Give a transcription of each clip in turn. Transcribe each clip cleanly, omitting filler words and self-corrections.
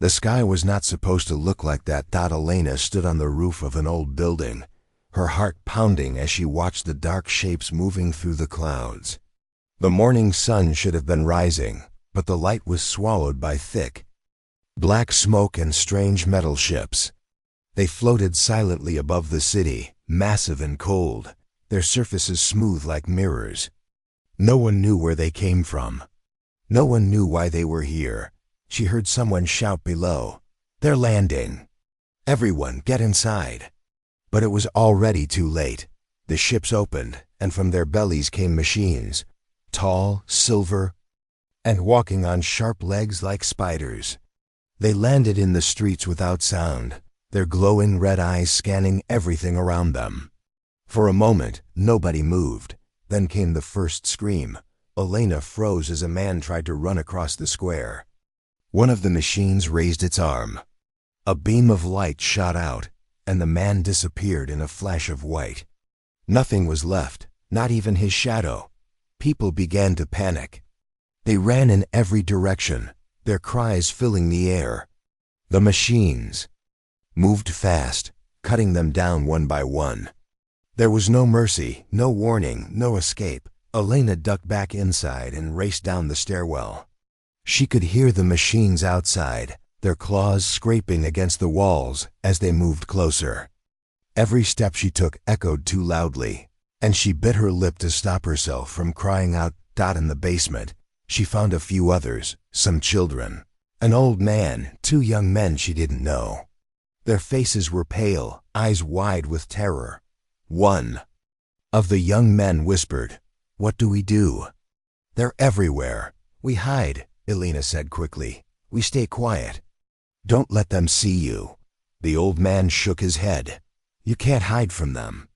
The sky was not supposed to look like that. Elena stood on the roof of an old building, her heart pounding as she watched the dark shapes moving through the clouds. The morning sun should have been rising, but the light was swallowed by thick, black smoke and strange metal ships. They floated silently above the city, massive and cold, their surfaces smooth like mirrors. No one knew where they came from. No one knew why they were here. She heard someone shout below, "They're landing! Everyone, get inside!" But it was already too late. The ships opened, and from their bellies came machines, tall, silver, and walking on sharp legs like spiders. They landed in the streets without sound, their glowing red eyes scanning everything around them. For a moment, nobody moved. Then came the first scream. Elena froze as a man tried to run across the square. One of the machines raised its arm. A beam of light shot out, and the man disappeared in a flash of white. Nothing was left, not even his shadow. People began to panic. They ran in every direction, their cries filling the air. The machines moved fast, cutting them down one by one. There was no mercy, no warning, no escape. Elena ducked back inside and raced down the stairwell. She could hear the machines outside, their claws scraping against the walls as they moved closer. Every step she took echoed too loudly, and she bit her lip to stop herself from crying out. In the basement, she found a few others, some children, an old man, two young men she didn't know. Their faces were pale, eyes wide with terror. One of the young men whispered, "What do we do?" "They're everywhere. We hide," Elena said quickly. "We stay quiet. Don't let them see you." The old man shook his head. "You can't hide from them.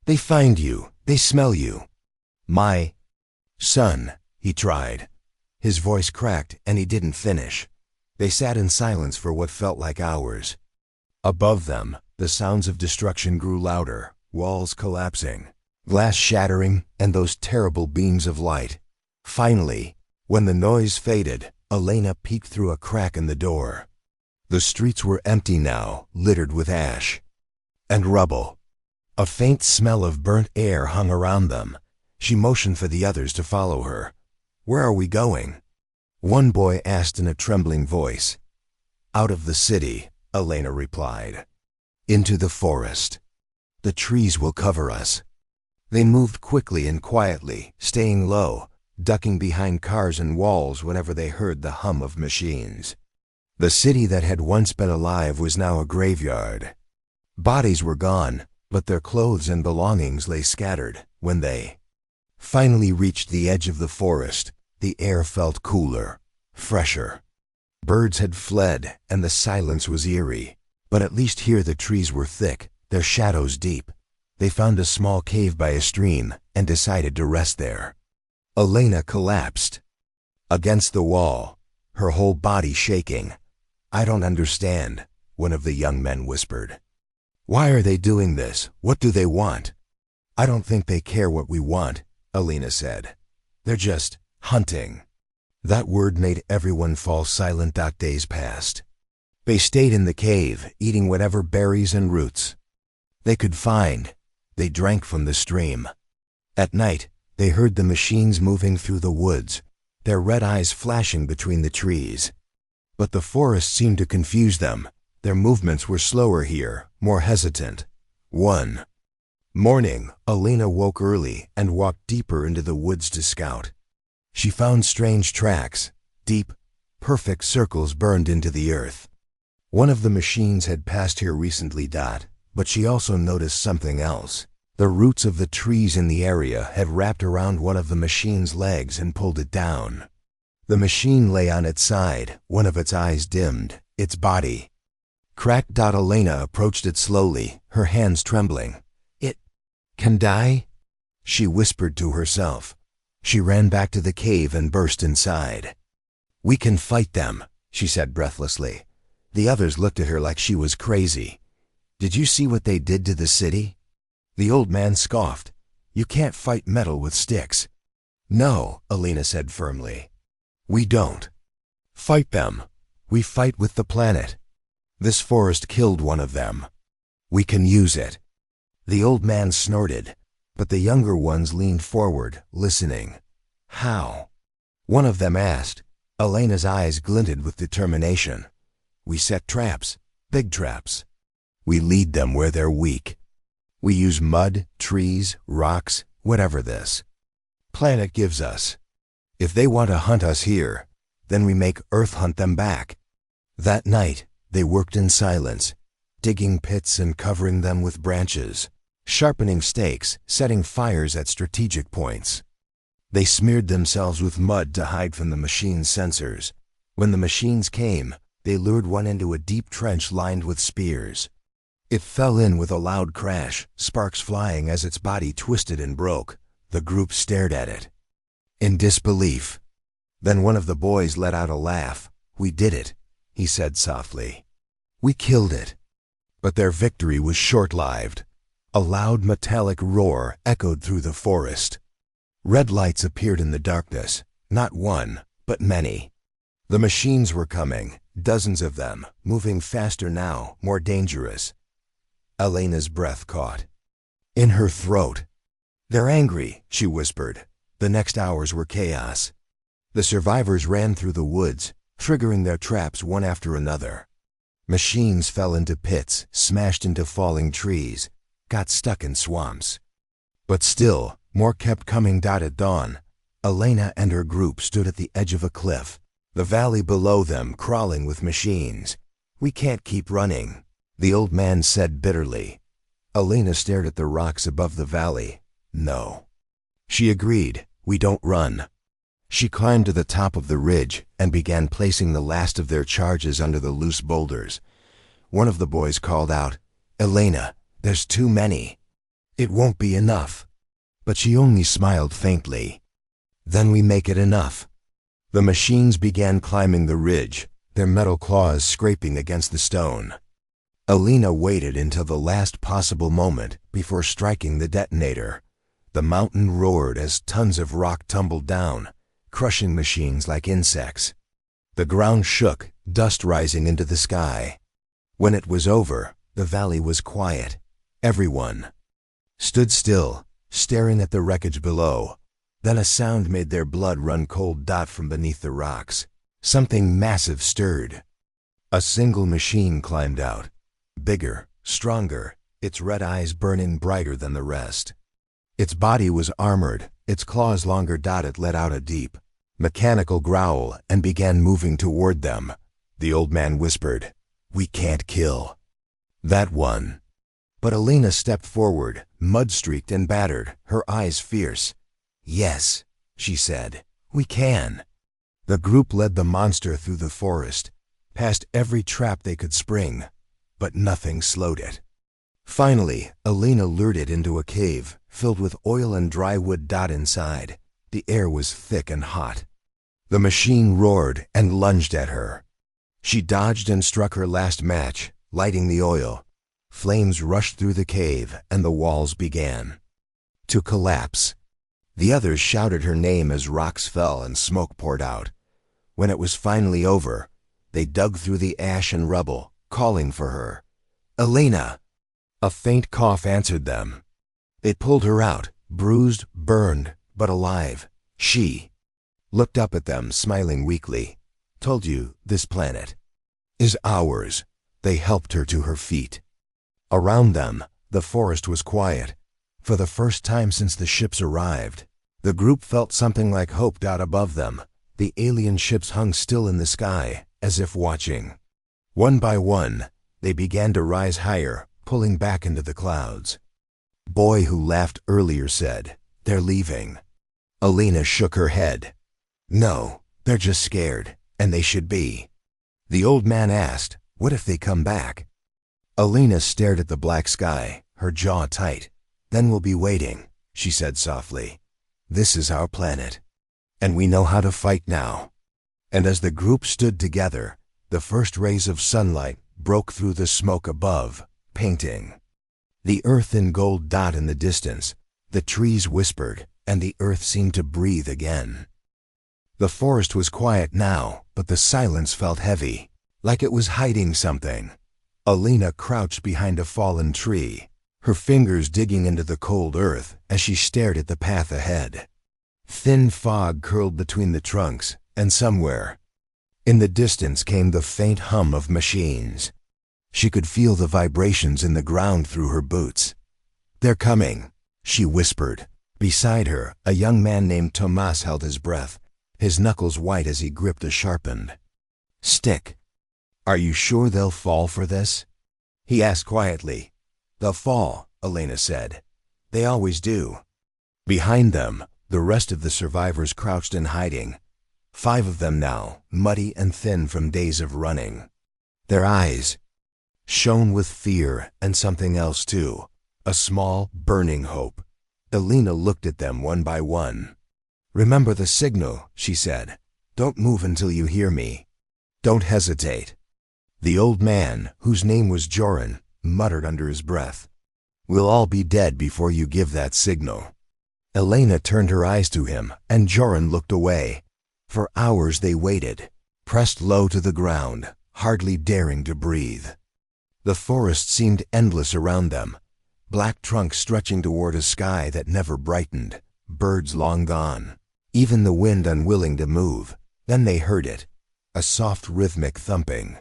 They find you. They smell you." "My son," he tried. His voice cracked and he didn't finish. They sat in silence for what felt like hours. Above them, the sounds of destruction grew louder, walls collapsing, glass shattering, and those terrible beams of light. Finally, when the noise faded, Elena peeked through a crack in the door. The streets were empty now, littered with ash and rubble. A faint smell of burnt air hung around them. She motioned for the others to follow her. "Where are we going?" One boy asked in a trembling voice. "Out of the city," Elena replied. "Into the forest. The trees will cover us." They moved quickly and quietly, staying low, ducking behind cars and walls whenever they heard the hum of machines. The city that had once been alive was now a graveyard. Bodies were gone, but their clothes and belongings lay scattered. When they finally reached the edge of the forest, the air felt cooler, fresher. Birds had fled, and the silence was eerie. But at least here the trees were thick, their shadows deep. They found a small cave by a stream and decided to rest there. Elena collapsed against the wall, her whole body shaking. "I don't understand," one of the young men whispered. "Why are they doing this? What do they want?" "I don't think they care what we want," Elena said. "They're just hunting." That word made everyone fall silent. Days passed. They stayed in the cave, eating whatever berries and roots they could find. They drank from the stream. At night, they heard the machines moving through the woods, their red eyes flashing between the trees. But the forest seemed to confuse them. Their movements were slower here, more hesitant. One morning, Elena woke early and walked deeper into the woods to scout. She found strange tracks, deep, perfect circles burned into the earth. One of the machines had passed here recently. But she also noticed something else. The roots of the trees in the area had wrapped around one of the machine's legs and pulled it down. The machine lay on its side, one of its eyes dimmed, its body cracked. Elena approached it slowly, her hands trembling. "It can die?" she whispered to herself. She ran back to the cave and burst inside. "We can fight them," she said breathlessly. The others looked at her like she was crazy. "Did you see what they did to the city?" The old man scoffed. "You can't fight metal with sticks." "No," Elena said firmly. "We don't fight them. We fight with the planet. This forest killed one of them. We can use it." The old man snorted, but the younger ones leaned forward, listening. "How?" one of them asked. Elena's eyes glinted with determination. "We set traps, big traps. We lead them where they're weak. We use mud, trees, rocks, whatever this planet gives us. If they want to hunt us here, then we make Earth hunt them back." That night, they worked in silence, digging pits and covering them with branches, sharpening stakes, setting fires at strategic points. They smeared themselves with mud to hide from the machine's sensors. When the machines came, they lured one into a deep trench lined with spears. It fell in with a loud crash, sparks flying as its body twisted and broke. The group stared at it in disbelief. Then one of the boys let out a laugh. "We did it," he said softly. "We killed it." But their victory was short-lived. A loud metallic roar echoed through the forest. Red lights appeared in the darkness, not one, but many. The machines were coming, dozens of them, moving faster now, more dangerous. Elena's breath caught in her throat. "They're angry," she whispered. The next hours were chaos. The survivors ran through the woods, triggering their traps one after another. Machines fell into pits, smashed into falling trees, got stuck in swamps. But still, more kept coming. At dawn, Elena and her group stood at the edge of a cliff, the valley below them crawling with machines. "We can't keep running," the old man said bitterly. Elena stared at the rocks above the valley. "No." She agreed. "We don't run." She climbed to the top of the ridge and began placing the last of their charges under the loose boulders. One of the boys called out, "Elena, there's too many. It won't be enough." But she only smiled faintly. "Then we make it enough." The machines began climbing the ridge, their metal claws scraping against the stone. Elena waited until the last possible moment before striking the detonator. The mountain roared as tons of rock tumbled down, crushing machines like insects. The ground shook, dust rising into the sky. When it was over, the valley was quiet. Everyone stood still, staring at the wreckage below. Then a sound made their blood run cold. From beneath the rocks, something massive stirred. A single machine climbed out, bigger, stronger, its red eyes burning brighter than the rest. Its body was armored, its claws longer. It let out a deep, mechanical growl and began moving toward them. The old man whispered, "We can't kill that one." But Elena stepped forward, mud-streaked and battered, her eyes fierce. "Yes," she said, "we can." The group led the monster through the forest, past every trap they could spring, but nothing slowed it. Finally, Elena lured it into a cave, filled with oil and dry wood. Inside, the air was thick and hot. The machine roared and lunged at her. She dodged and struck her last match, lighting the oil. Flames rushed through the cave, and the walls began to collapse. The others shouted her name as rocks fell and smoke poured out. When it was finally over, they dug through the ash and rubble, calling for her. "Elena!" A faint cough answered them. They pulled her out, bruised, burned, but alive. She looked up at them, smiling weakly. "Told you, this planet is ours." They helped her to her feet. Around them, the forest was quiet. For the first time since the ships arrived, the group felt something like hope. Above them, the alien ships hung still in the sky, as if watching. One by one, they began to rise higher, pulling back into the clouds. Boy who laughed earlier said, "They're leaving." Elena shook her head. "No, they're just scared, and they should be." The old man asked, "What if they come back?" Elena stared at the black sky, her jaw tight. "Then we'll be waiting," she said softly. "This is our planet, and we know how to fight now." And as the group stood together, the first rays of sunlight broke through the smoke above, painting the earth in gold. In the distance, the trees whispered, and the earth seemed to breathe again. The forest was quiet now, but the silence felt heavy. like it was hiding something. Alina crouched behind a fallen tree, her fingers digging into the cold earth as she stared at the path ahead. Thin fog curled between the trunks, and somewhere in the distance came the faint hum of machines. She could feel the vibrations in the ground through her boots. "They're coming," she whispered. Beside her, a young man named Tomas held his breath, his knuckles white as he gripped a sharpened stick. "Are you sure they'll fall for this?" he asked quietly. "They'll fall," Alina said. "They always do." Behind them, the rest of the survivors crouched in hiding. 5 of them now, muddy and thin from days of running. Their eyes shone with fear and something else too, a small, burning hope. Alina looked at them one by one. "Remember the signal," she said. "Don't move until you hear me. Don't hesitate." The old man, whose name was Joran, muttered under his breath, "We'll all be dead before you give that signal." Alina turned her eyes to him, and Joran looked away. For hours they waited, pressed low to the ground, hardly daring to breathe. The forest seemed endless around them, black trunks stretching toward a sky that never brightened, birds long gone, even the wind unwilling to move. Then they heard it, a soft rhythmic thumping,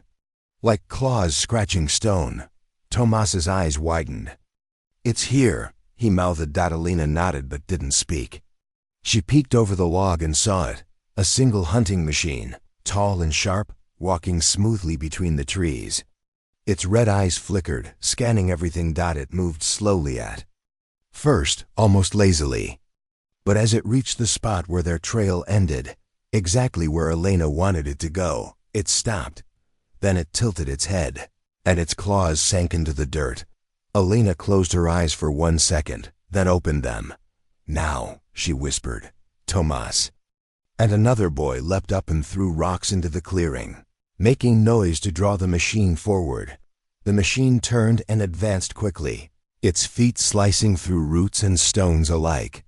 like claws scratching stone. Tomas's eyes widened. "It's here," he mouthed. Alina nodded but didn't speak. She peeked over the log and saw it, a single hunting machine, tall and sharp, walking smoothly between the trees. Its red eyes flickered, scanning everything it moved slowly at. First, almost lazily. But as it reached the spot where their trail ended, exactly where Alina wanted it to go, it stopped. Then it tilted its head, and its claws sank into the dirt. Alina closed her eyes for 1 second, then opened them. "Now," she whispered. "Tomas." And another boy leapt up and threw rocks into the clearing, making noise to draw the machine forward. The machine turned and advanced quickly, its feet slicing through roots and stones alike.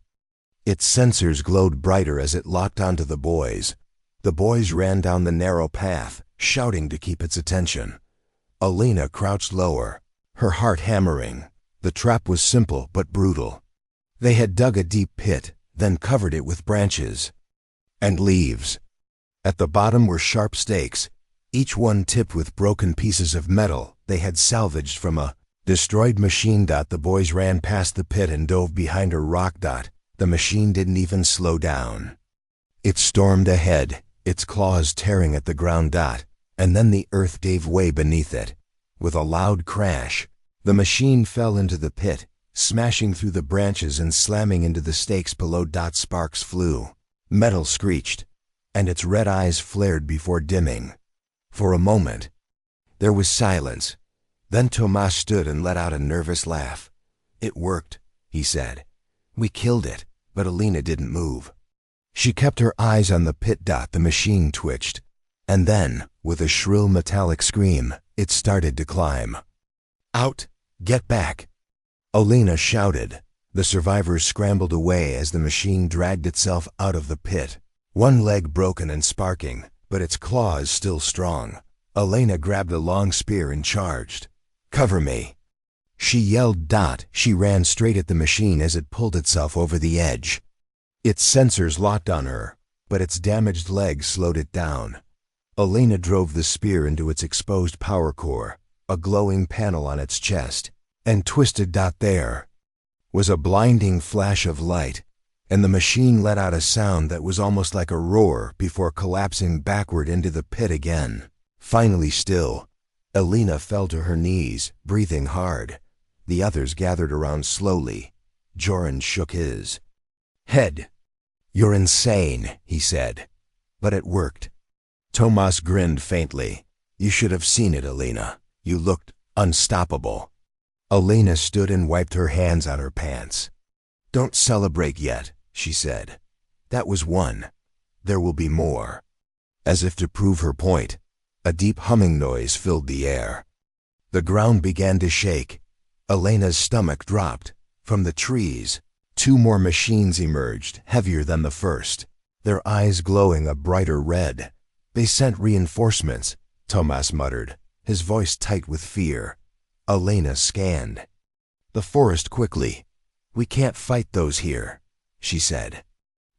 Its sensors glowed brighter as it locked onto the boys. The boys ran down the narrow path, shouting to keep its attention. Alina crouched lower, her heart hammering. The trap was simple but brutal. They had dug a deep pit, then covered it with branches and leaves. At the bottom were sharp stakes, each one tipped with broken pieces of metal they had salvaged from a destroyed machine. The boys ran past the pit and dove behind a rock. The machine didn't even slow down. It stormed ahead, its claws tearing at the ground. And then the earth gave way beneath it. With a loud crash, the machine fell into the pit, smashing through the branches and slamming into the stakes below. Sparks flew, metal screeched, and its red eyes flared before dimming. For a moment, there was silence. Then Tomas stood and let out a nervous laugh. "It worked," he said. "We killed it," but Alina didn't move. She kept her eyes on the pit. The machine twitched, and then, with a shrill metallic scream, it started to climb. "Out! Get back!" Alina shouted. The survivors scrambled away as the machine dragged itself out of the pit, one leg broken and sparking, but its claws still strong. Alina grabbed a long spear and charged. "Cover me!" she yelled. She ran straight at the machine as it pulled itself over the edge. Its sensors locked on her, but its damaged legs slowed it down. Alina drove the spear into its exposed power core, a glowing panel on its chest, and twisted. There was a blinding flash of light, and the machine let out a sound that was almost like a roar before collapsing backward into the pit again. Finally still, Alina fell to her knees, breathing hard. The others gathered around slowly. Joran shook his head. "You're insane," he said. "But it worked." Tomas grinned faintly. "You should have seen it, Alina. You looked unstoppable." Alina stood and wiped her hands on her pants. "Don't celebrate yet," she said. "That was one. There will be more." As if to prove her point, a deep humming noise filled the air. The ground began to shake. Alina's stomach dropped. From the trees, 2 more machines emerged, heavier than the first, their eyes glowing a brighter red. They sent reinforcements, Tomas muttered, his voice tight with fear. Elena scanned the forest quickly. We can't fight those here, she said.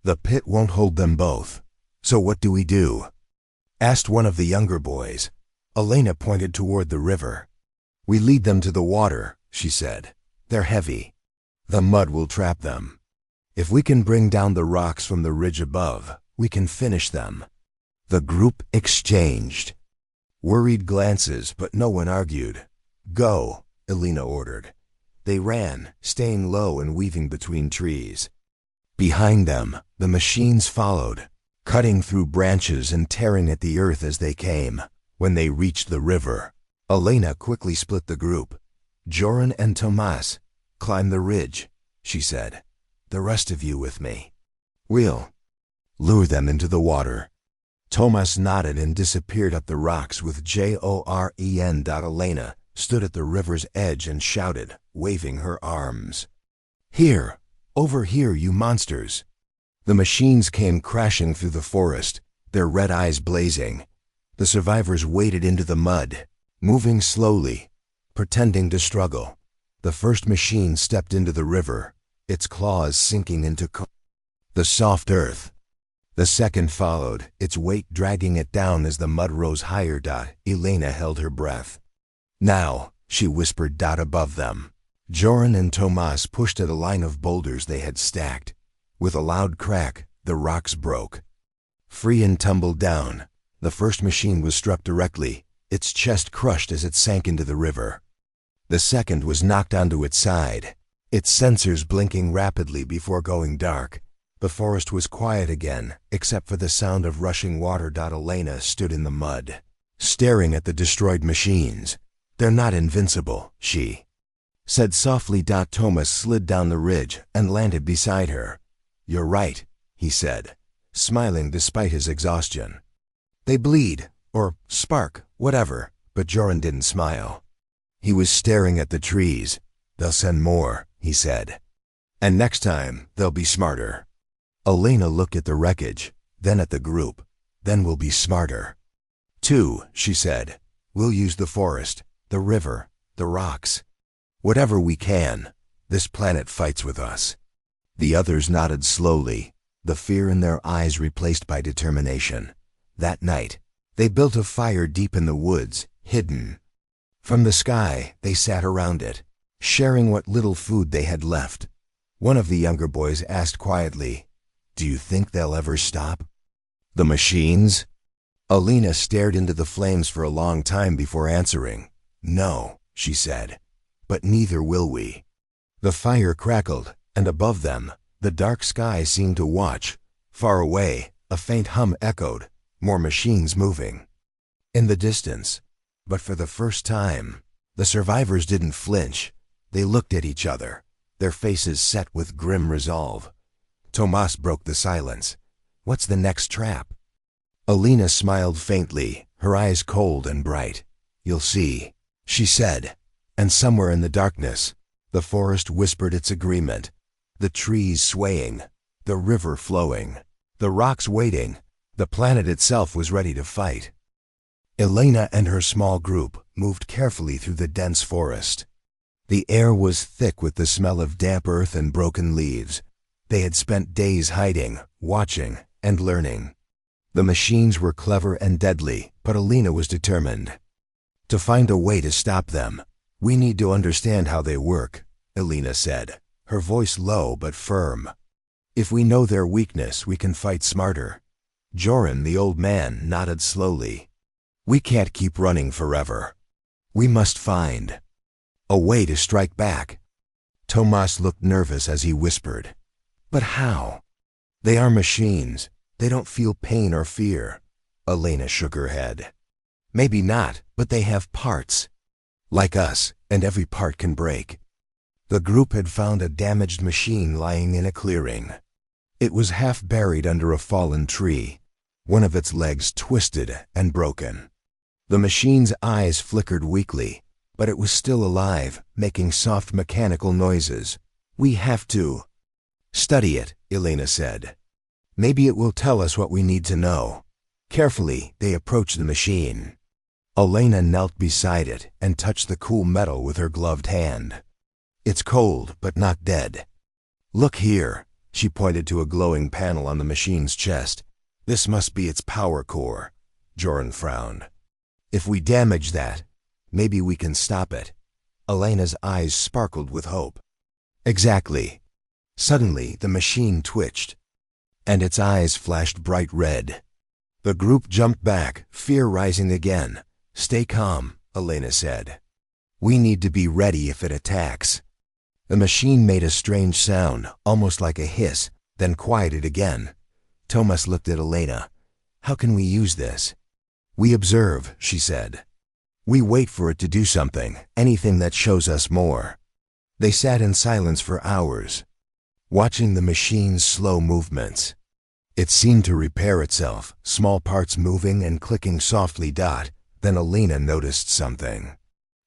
The pit won't hold them both. So what do we do? Asked one of the younger boys. Elena pointed toward the river. We lead them to the water, she said. They're heavy. The mud will trap them. If we can bring down the rocks from the ridge above, we can finish them. The group exchanged worried glances, but no one argued. Go, Elena ordered. They ran, staying low and weaving between trees. Behind them, the machines followed, cutting through branches and tearing at the earth as they came. When they reached the river, Elena quickly split the group. Joran and Tomas, climb the ridge, she said. The rest of you with me. We'll lure them into the water. Tomas nodded and disappeared up the rocks with Joren. Elena stood at the river's edge and shouted, waving her arms. Here, over here, you monsters. The machines came crashing through the forest, their red eyes blazing. The survivors waded into the mud, moving slowly, pretending to struggle. The first machine stepped into the river, its claws sinking into the soft earth. The second followed, its weight dragging it down as the mud rose higher. Elena held her breath. Now, she whispered above them. Joran and Tomas pushed at a line of boulders they had stacked. With a loud crack, the rocks broke. Free and tumbled down, the first machine was struck directly, its chest crushed as it sank into the river. The second was knocked onto its side, its sensors blinking rapidly before going dark. The forest was quiet again, except for the sound of rushing water. Elena stood in the mud, staring at the destroyed machines. They're not invincible, she said softly. Thomas slid down the ridge and landed beside her. You're right, he said, smiling despite his exhaustion. They bleed, or spark, whatever, but Joran didn't smile. He was staring at the trees. They'll send more, he said. And next time, they'll be smarter. Elena looked at the wreckage, then at the group. Then we'll be smarter. Too, she said. We'll use the forest, the river, the rocks. Whatever we can. This planet fights with us. The others nodded slowly, the fear in their eyes replaced by determination. That night, they built a fire deep in the woods, hidden. From the sky, they sat around it, sharing what little food they had left. One of the younger boys asked quietly, Do you think they'll ever stop? The machines? Elena stared into the flames for a long time before answering. No, she said, but neither will we. The fire crackled, and above them, the dark sky seemed to watch. Far away, a faint hum echoed, more machines moving. In the distance, but for the first time, the survivors didn't flinch. They looked at each other, their faces set with grim resolve. Tomas broke the silence. What's the next trap? Elena smiled faintly, her eyes cold and bright. You'll see, she said, and somewhere in the darkness, the forest whispered its agreement. The trees swaying, the river flowing, the rocks waiting. The planet itself was ready to fight. Elena and her small group moved carefully through the dense forest. The air was thick with the smell of damp earth and broken leaves. They had spent days hiding, watching, and learning. The machines were clever and deadly, but Elena was determined to find a way to stop them. We need to understand how they work, Elena said, her voice low but firm. If we know their weakness, we can fight smarter. Joran, the old man, nodded slowly. We can't keep running forever. We must find a way to strike back. Tomas looked nervous as he whispered, But how? They are machines. They don't feel pain or fear. Elena shook her head. Maybe not, but they have parts. Like us, and every part can break. The group had found a damaged machine lying in a clearing. It was half buried under a fallen tree, one of its legs twisted and broken. The machine's eyes flickered weakly, but it was still alive, making soft mechanical noises. We have to study it, Elena said. Maybe it will tell us what we need to know. Carefully, they approached the machine. Elena knelt beside it and touched the cool metal with her gloved hand. It's cold, but not dead. Look here, she pointed to a glowing panel on the machine's chest. This must be its power core. Joran frowned. If we damage that, maybe we can stop it. Elena's eyes sparkled with hope. Exactly. Suddenly, the machine twitched, and its eyes flashed bright red. The group jumped back, fear rising again. Stay calm, Elena said. We need to be ready if it attacks. The machine made a strange sound, almost like a hiss, then quieted again. Thomas looked at Elena. How can we use this? We observe, she said. We wait for it to do something, anything that shows us more. They sat in silence for hours, watching the machine's slow movements. It seemed to repair itself, small parts moving and clicking softly. Then Elena noticed something.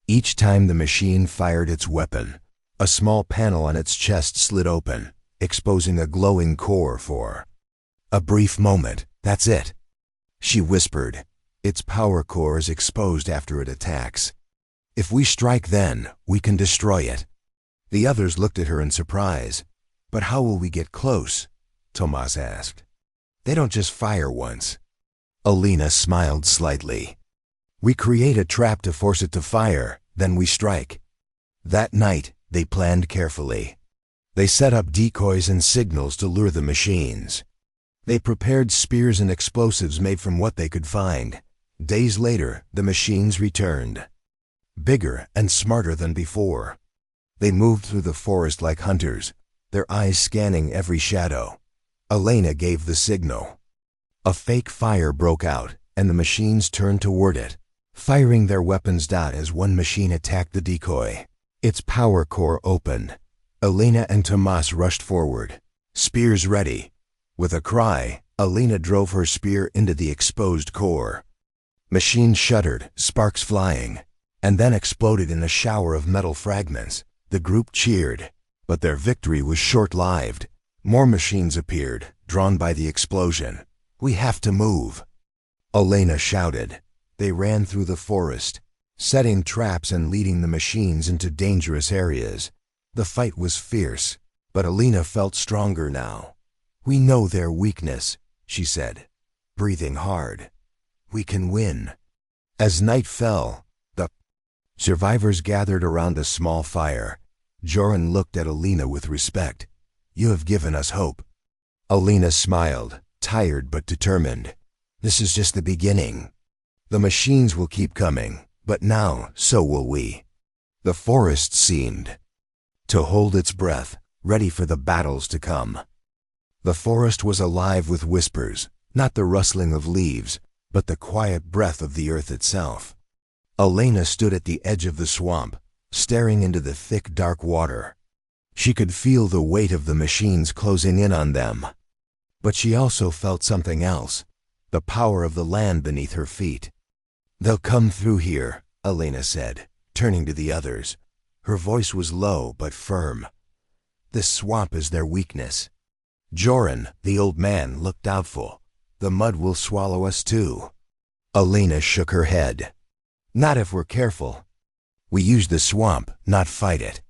Each time the machine fired its weapon, a small panel on its chest slid open, exposing a glowing core for a brief moment. That's it, she whispered. Its power core is exposed after it attacks. If we strike then, we can destroy it. The others looked at her in surprise. But how will we get close? Tomas asked. They don't just fire once. Elena smiled slightly. We create a trap to force it to fire, then we strike. That night, they planned carefully. They set up decoys and signals to lure the machines. They prepared spears and explosives made from what they could find. Days later, the machines returned, bigger and smarter than before. They moved through the forest like hunters, their eyes scanning every shadow. Elena gave the signal. A fake fire broke out, and the machines turned toward it, firing their weapons. As one machine attacked the decoy, its power core opened. Elena and Tomas rushed forward, spears ready. With a cry, Elena drove her spear into the exposed core. Machine shuddered, sparks flying, and then exploded in a shower of metal fragments. The group cheered, but their victory was short-lived. More machines appeared, drawn by the explosion. We have to move, Elena shouted. They ran through the forest, setting traps and leading the machines into dangerous areas. The fight was fierce, but Elena felt stronger now. We know their weakness, she said, breathing hard. We can win. As night fell, the survivors gathered around a small fire. Joran looked at Elena with respect. You have given us hope. Elena smiled, tired but determined. This is just the beginning. The machines will keep coming, but now so will we. The forest seemed to hold its breath, ready for the battles to come. The forest was alive with whispers, not the rustling of leaves, but the quiet breath of the earth itself. Elena stood at the edge of the swamp, staring into the thick, dark water. She could feel the weight of the machines closing in on them. But she also felt something else, the power of the land beneath her feet. They'll come through here, Elena said, turning to the others. Her voice was low but firm. This swamp is their weakness. Joran, the old man, looked doubtful. The mud will swallow us too. Elena shook her head. Not if we're careful. We use the swamp, not fight it.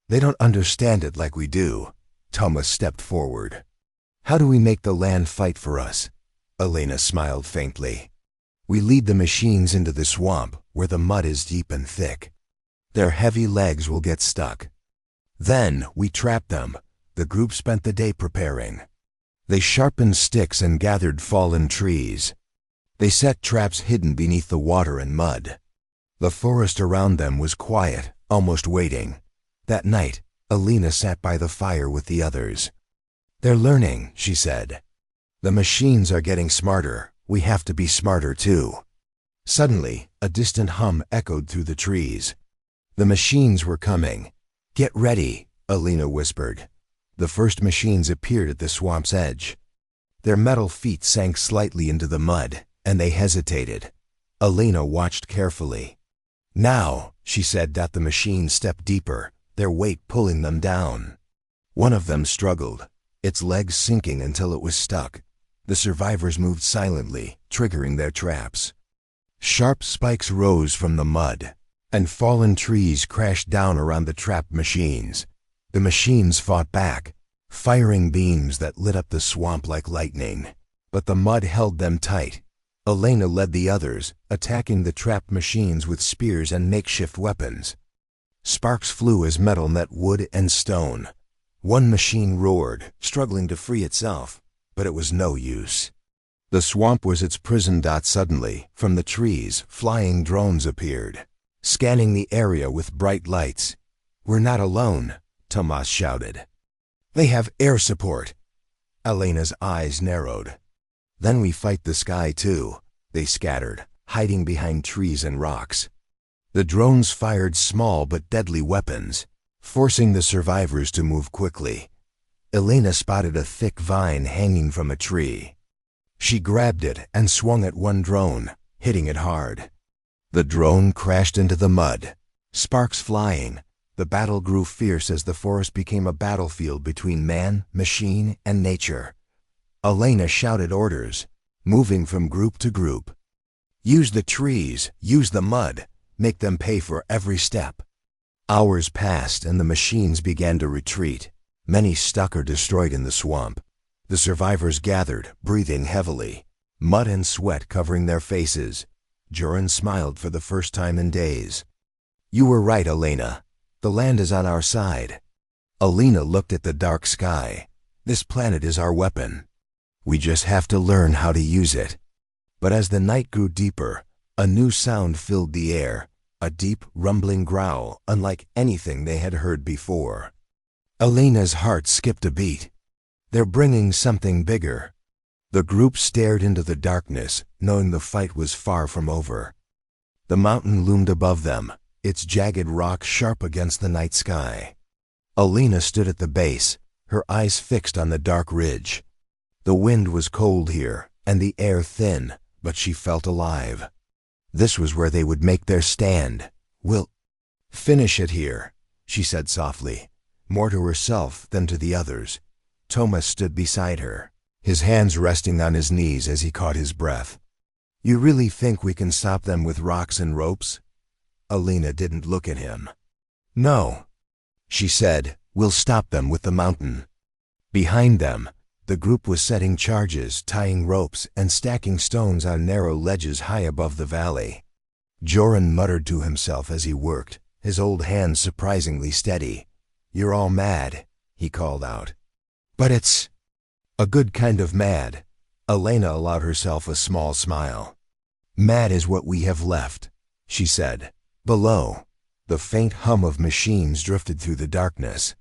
They don't understand it like we do. Thomas stepped forward. How do we make the land fight for us? Elena smiled faintly. We lead the machines into the swamp, where the mud is deep and thick. Their heavy legs will get stuck. Then we trap them. The group spent the day preparing. They sharpened sticks and gathered fallen trees. They set traps hidden beneath the water and mud. The forest around them was quiet, almost waiting. That night, Elena sat by the fire with the others. They're learning, she said. The machines are getting smarter. We have to be smarter too. Suddenly, a distant hum echoed through the trees. The machines were coming. Get ready, Elena whispered. The first machines appeared at the swamp's edge. Their metal feet sank slightly into the mud, and they hesitated. Elena watched carefully. Now, she said that the machines stepped deeper, their weight pulling them down. One of them struggled, its legs sinking until it was stuck. The survivors moved silently, triggering their traps. Sharp spikes rose from the mud, and fallen trees crashed down around the trapped machines. The machines fought back, firing beams that lit up the swamp like lightning. But the mud held them tight. Elena led the others, attacking the trapped machines with spears and makeshift weapons. Sparks flew as metal met wood and stone. One machine roared, struggling to free itself, but it was no use. The swamp was its prison. Suddenly, from the trees, flying drones appeared, scanning the area with bright lights. "We're not alone," Tomas shouted. "They have air support." Elena's eyes narrowed. "Then we fight the sky too." They scattered, hiding behind trees and rocks. The drones fired small but deadly weapons, forcing the survivors to move quickly. Elena spotted a thick vine hanging from a tree. She grabbed it and swung at one drone, hitting it hard. The drone crashed into the mud, sparks flying. The battle grew fierce as the forest became a battlefield between man, machine, and nature. Elena shouted orders, moving from group to group. "Use the trees, use the mud, make them pay for every step." Hours passed and the machines began to retreat. Many stuck or destroyed in the swamp. The survivors gathered, breathing heavily, mud and sweat covering their faces. Joran smiled for the first time in days. "You were right, Elena. The land is on our side." Elena looked at the dark sky. "This planet is our weapon. We just have to learn how to use it." But as the night grew deeper, a new sound filled the air, a deep, rumbling growl unlike anything they had heard before. Elena's heart skipped a beat. "They're bringing something bigger." The group stared into the darkness, knowing the fight was far from over. The mountain loomed above them, its jagged rock sharp against the night sky. Elena stood at the base, her eyes fixed on the dark ridge. The wind was cold here, and the air thin, but she felt alive. This was where they would make their stand. "We'll finish it here," she said softly, more to herself than to the others. Tomas stood beside her, his hands resting on his knees as he caught his breath. "You really think we can stop them with rocks and ropes?" Elena didn't look at him. "No," she said, "we'll stop them with the mountain." Behind them, the group was setting charges, tying ropes, and stacking stones on narrow ledges high above the valley. Joran muttered to himself as he worked, his old hands surprisingly steady. "You're all mad," he called out. "But it's a good kind of mad." Elena allowed herself a small smile. "Mad is what we have left," she said. Below, the faint hum of machines drifted through the darkness.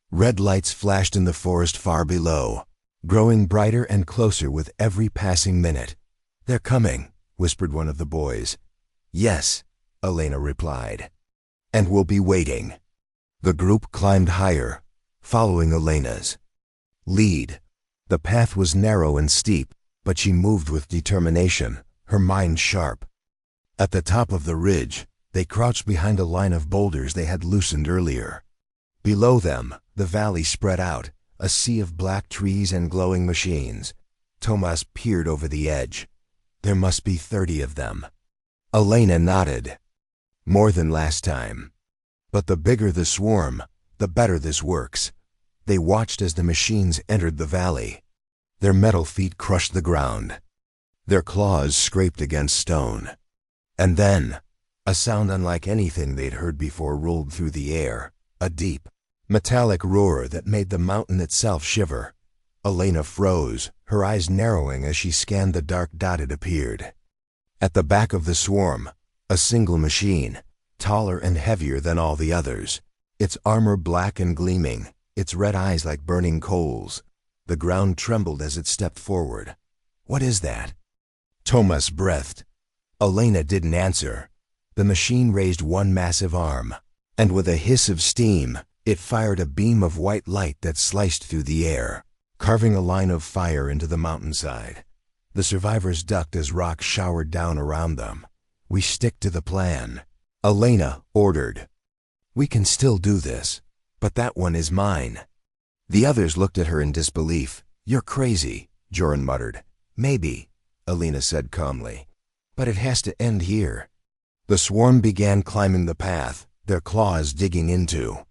Red lights flashed in the forest far below, growing brighter and closer with every passing minute. "They're coming," whispered one of the boys. "Yes," Elena replied. "And we'll be waiting." The group climbed higher, following Elena's lead. The path was narrow and steep, but she moved with determination, her mind sharp. At the top of the ridge, they crouched behind a line of boulders they had loosened earlier. Below them, the valley spread out, a sea of black trees and glowing machines. Tomas peered over the edge. "There must be 30 of them." Elena nodded. "More than last time. But the bigger the swarm, the better this works." They watched as the machines entered the valley. Their metal feet crushed the ground. Their claws scraped against stone. And then, a sound unlike anything they'd heard before rolled through the air, a deep, metallic roar that made the mountain itself shiver. Elena froze, her eyes narrowing as she scanned the dark dot it appeared. At the back of the swarm, a single machine, taller and heavier than all the others, its armor black and gleaming, its red eyes like burning coals. The ground trembled as it stepped forward. "What is that?" Tomas breathed. Elena didn't answer. The machine raised one massive arm, and with a hiss of steam, it fired a beam of white light that sliced through the air, carving a line of fire into the mountainside. The survivors ducked as rocks showered down around them. "We stick to the plan," Elena ordered. "We can still do this, but that one is mine." The others looked at her in disbelief. "You're crazy," Joran muttered. "Maybe," Elena said calmly. But it has to end here. The swarm began climbing the path, their claws digging into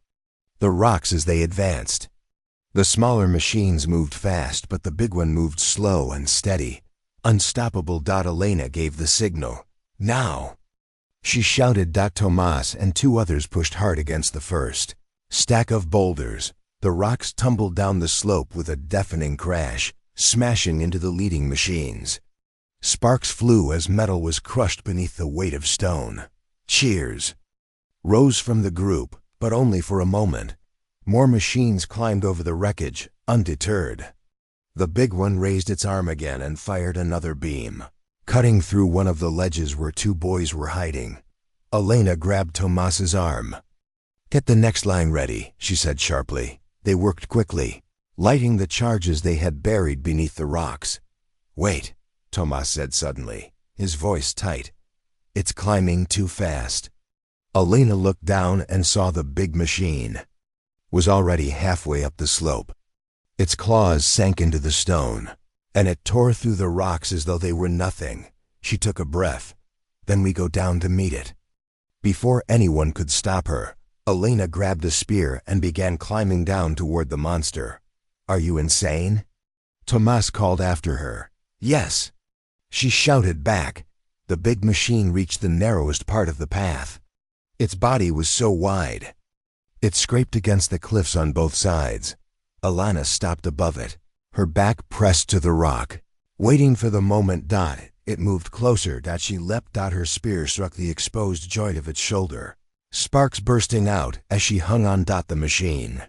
the rocks as they advanced. The smaller machines moved fast, but the big one moved slow and steady. Unstoppable. Elena gave the signal. Now! She shouted. Tomas and two others pushed hard against the first stack of boulders. The rocks tumbled down the slope with a deafening crash, smashing into the leading machines. Sparks flew as metal was crushed beneath the weight of stone. Cheers rose from the group, but only for a moment. More machines climbed over the wreckage, undeterred. The big one raised its arm again and fired another beam, cutting through one of the ledges where two boys were hiding. Elena grabbed Tomas's arm. "Get the next line ready," she said sharply. They worked quickly, lighting the charges they had buried beneath the rocks. "Wait," Tomas said suddenly, his voice tight. "It's climbing too fast." Elena looked down and saw the big machine was already halfway up the slope. Its claws sank into the stone, and it tore through the rocks as though they were nothing. She took a breath. "Then we go down to meet it." Before anyone could stop her, Elena grabbed a spear and began climbing down toward the monster. "Are you insane?" Tomas called after her. "Yes." She shouted back. The big machine reached the narrowest part of the path. Its body was so wide. It scraped against the cliffs on both sides. Elena stopped above it, her back pressed to the rock, waiting for the moment. It moved closer. She leapt. Her spear struck the exposed joint of its shoulder, sparks bursting out as she hung on. The machine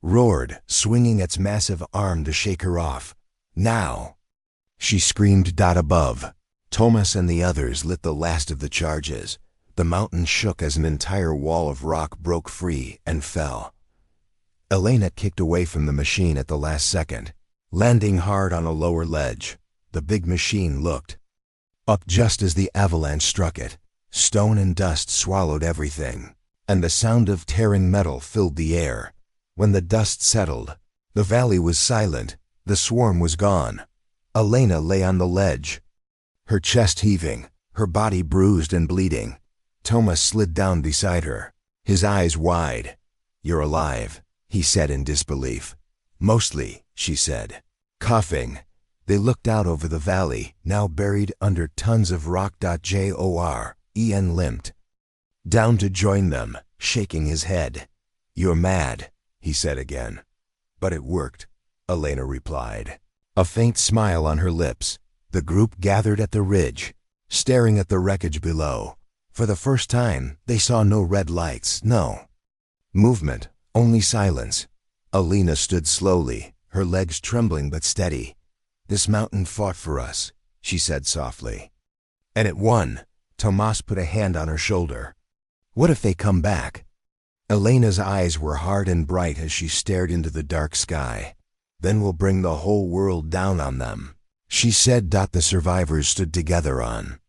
roared, swinging its massive arm to shake her off. "Now!" she screamed. Above, Tomas and the others lit the last of the charges. The mountain shook as an entire wall of rock broke free and fell. Elena kicked away from the machine at the last second, landing hard on a lower ledge. The big machine looked up just as the avalanche struck it. Stone and dust swallowed everything, and the sound of tearing metal filled the air. When the dust settled, the valley was silent. The swarm was gone. Elena lay on the ledge, her chest heaving, her body bruised and bleeding. Tomas slid down beside her, his eyes wide. "You're alive," he said in disbelief. "Mostly," she said, coughing. They looked out over the valley, now buried under tons of rock. Ian limped down to join them, shaking his head. "You're mad," he said again. "But it worked," Elena replied, a faint smile on her lips. The group gathered at the ridge, staring at the wreckage below. For the first time, they saw no red lights, no movement, only silence. Elena stood slowly, her legs trembling but steady. "This mountain fought for us," she said softly. "And it won." Tomas put a hand on her shoulder. "What if they come back?" Elena's eyes were hard and bright as she stared into the dark sky. "Then we'll bring the whole world down on them," she said. The survivors stood together on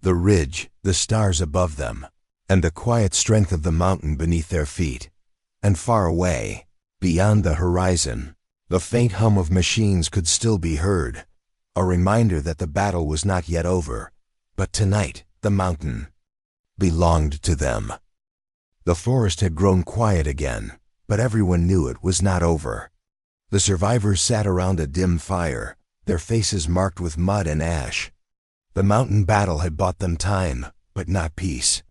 the ridge, the stars above them, and the quiet strength of the mountain beneath their feet. And far away, beyond the horizon, the faint hum of machines could still be heard, a reminder that the battle was not yet over. But tonight, the mountain belonged to them. The forest had grown quiet again, but everyone knew it was not over. The survivors sat around a dim fire, their faces marked with mud and ash. The mountain battle had bought them time, but not peace.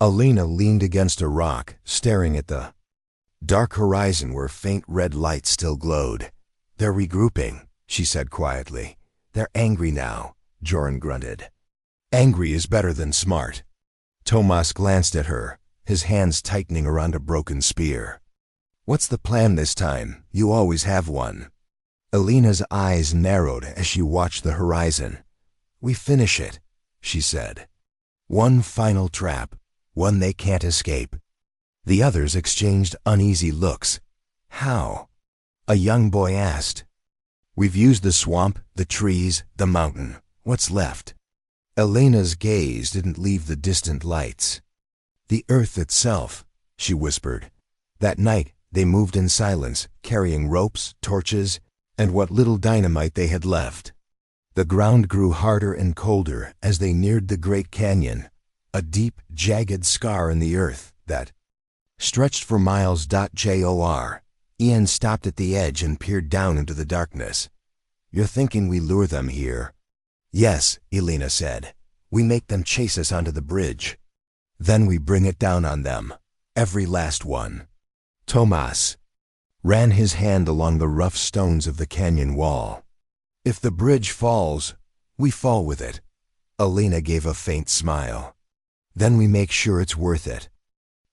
Elena leaned against a rock, staring at the dark horizon where faint red lights still glowed. "They're regrouping," she said quietly. "They're angry now," Joran grunted. "Angry is better than smart." Tomas glanced at her, his hands tightening around a broken spear. "What's the plan this time? You always have one." Elena's eyes narrowed as she watched the horizon. "We finish it," she said. "One final trap, one they can't escape." The others exchanged uneasy looks. "How?" a young boy asked. "We've used the swamp, the trees, the mountain. What's left?" Elena's gaze didn't leave the distant lights. "The earth itself," she whispered. That night, they moved in silence, carrying ropes, torches, and what little dynamite they had left. The ground grew harder and colder as they neared the Great Canyon, a deep, jagged scar in the earth that stretched for miles. Ian stopped at the edge and peered down into the darkness. "You're thinking we lure them here?" "Yes," Elena said. "We make them chase us onto the bridge. Then we bring it down on them. Every last one." Tomas ran his hand along the rough stones of the canyon wall. "If the bridge falls, we fall with it." Elena gave a faint smile. "Then we make sure it's worth it."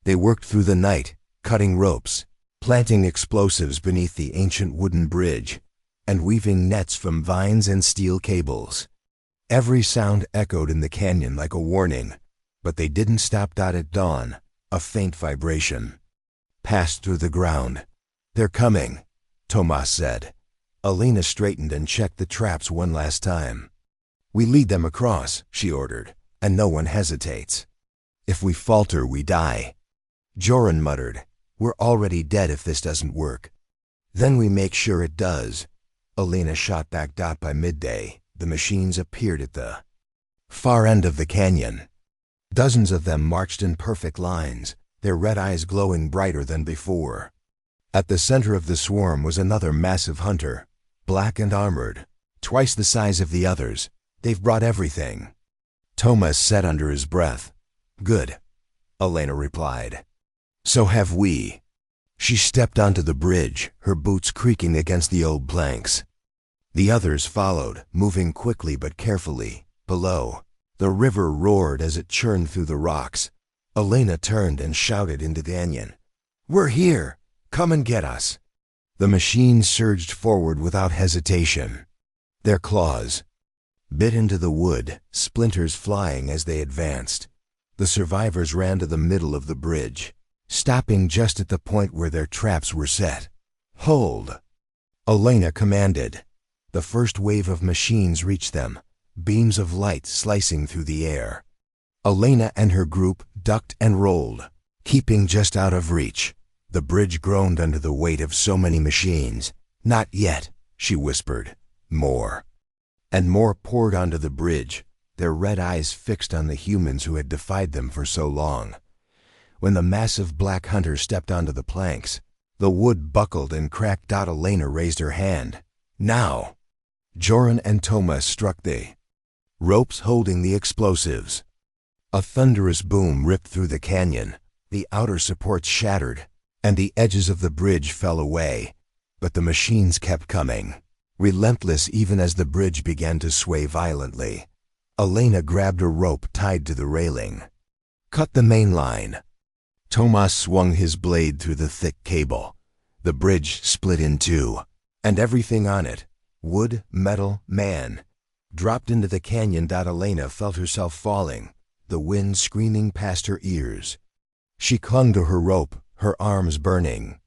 They worked through the night, cutting ropes, planting explosives beneath the ancient wooden bridge, and weaving nets from vines and steel cables. Every sound echoed in the canyon like a warning, but they didn't stop. At dawn, a faint vibration passed through the ground. "They're coming," Tomas said. Elena straightened and checked the traps one last time. "We lead them across," she ordered, "and no one hesitates. If we falter, we die." Joran muttered, "We're already dead if this doesn't work." "Then we make sure it does." Elena shot back. By midday, the machines appeared at the far end of the canyon. Dozens of them marched in perfect lines, their red eyes glowing brighter than before. At the center of the swarm was another massive hunter, black and armored, twice the size of the others. "They've brought everything." Tomas said under his breath. "Good," Elena replied. "So have we." She stepped onto the bridge, her boots creaking against the old planks. The others followed, moving quickly but carefully. Below, the river roared as it churned through the rocks. Elena turned and shouted into the canyon, "We're here! Come and get us!" The machines surged forward without hesitation. Their claws bit into the wood, splinters flying as they advanced. The survivors ran to the middle of the bridge, stopping just at the point where their traps were set. "Hold!" Elena commanded. The first wave of machines reached them, beams of light slicing through the air. Elena and her group ducked and rolled, keeping just out of reach. The bridge groaned under the weight of so many machines. "Not yet," she whispered. More and more poured onto the bridge, their red eyes fixed on the humans who had defied them for so long. When the massive black hunter stepped onto the planks, the wood buckled and cracked. Elena raised her hand. "Now!" Joran and Tomas struck the ropes holding the explosives. A thunderous boom ripped through the canyon. The outer supports shattered, and the edges of the bridge fell away. But the machines kept coming, relentless even as the bridge began to sway violently. Elena grabbed a rope tied to the railing. "Cut the main line." Tomas swung his blade through the thick cable. The bridge split in two, and everything on it, wood, metal, man, dropped into the canyon. Elena felt herself falling, the wind screaming past her ears. She clung to her rope, her arms burning.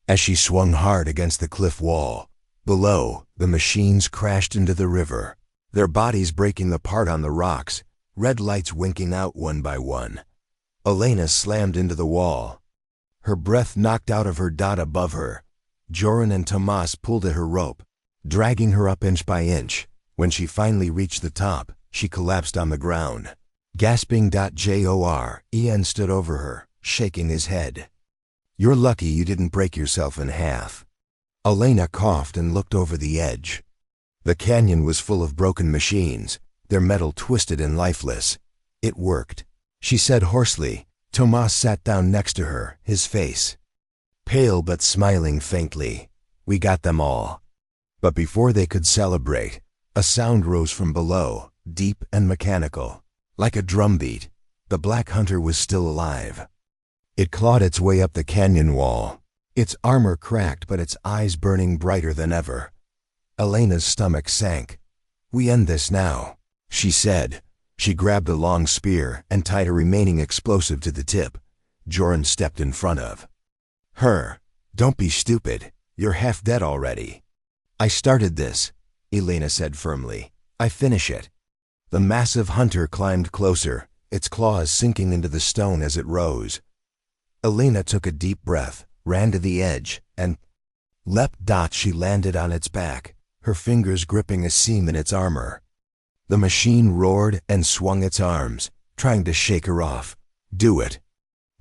As she swung hard against the cliff wall, below, the machines crashed into the river, their bodies breaking apart on the rocks, red lights winking out one by one. Elena slammed into the wall, her breath knocked out of her. Above her, Joran and Tomas pulled at her rope, dragging her up inch by inch. When she finally reached the top, she collapsed on the ground. Gasping. Ian stood over her, shaking his head. "You're lucky you didn't break yourself in half." Elena coughed and looked over the edge. The canyon was full of broken machines, their metal twisted and lifeless. "It worked," she said hoarsely. Tomas sat down next to her, his face pale but smiling faintly. "We got them all." But before they could celebrate, a sound rose from below, deep and mechanical, like a drumbeat. The black hunter was still alive. It clawed its way up the canyon wall, its armor cracked but its eyes burning brighter than ever. Elena's stomach sank. "We end this now," she said. She grabbed a long spear and tied a remaining explosive to the tip. Joran stepped in front of her. "Don't be stupid. You're half dead already." "I started this," Elena said firmly. "I finish it." The massive hunter climbed closer, its claws sinking into the stone as it rose. Elena took a deep breath, ran to the edge, and leapt. She landed on its back, her fingers gripping a seam in its armor. The machine roared and swung its arms, trying to shake her off. "Do it!"